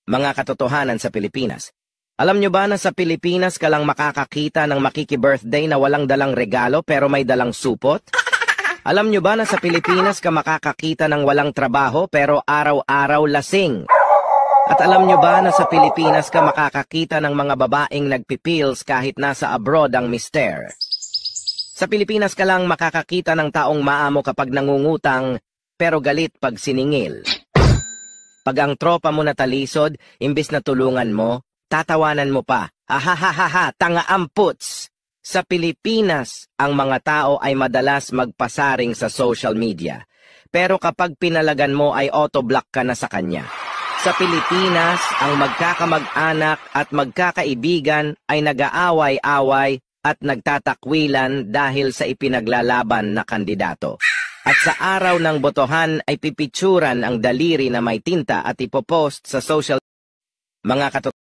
Mga katotohanan sa Pilipinas. Alam nyo ba na sa Pilipinas ka lang makakakita ng makiki-birthday na walang dalang regalo pero may dalang supot? Alam nyo ba na sa Pilipinas ka makakakita ng walang trabaho pero araw-araw lasing? At alam nyo ba na sa Pilipinas ka makakakita ng mga babaeng nagpipills kahit nasa abroad ang mister? Sa Pilipinas ka lang makakakita ng taong maamo kapag nangungutang pero galit pag siningil. Pag ang tropa mo natalisod, imbis na tulungan mo, tatawanan mo pa. Ahahaha, tanga amputs! Sa Pilipinas, ang mga tao ay madalas magpasaring sa social media. Pero kapag pinalagan mo ay autoblock ka na sa kanya. Sa Pilipinas, ang magkakamag-anak at magkakaibigan ay nag-aaway-away at nagtatakwilan dahil sa ipinaglalaban na kandidato. At sa araw ng botohan ay pipicturan ang daliri na may tinta at ipopost sa social. Mga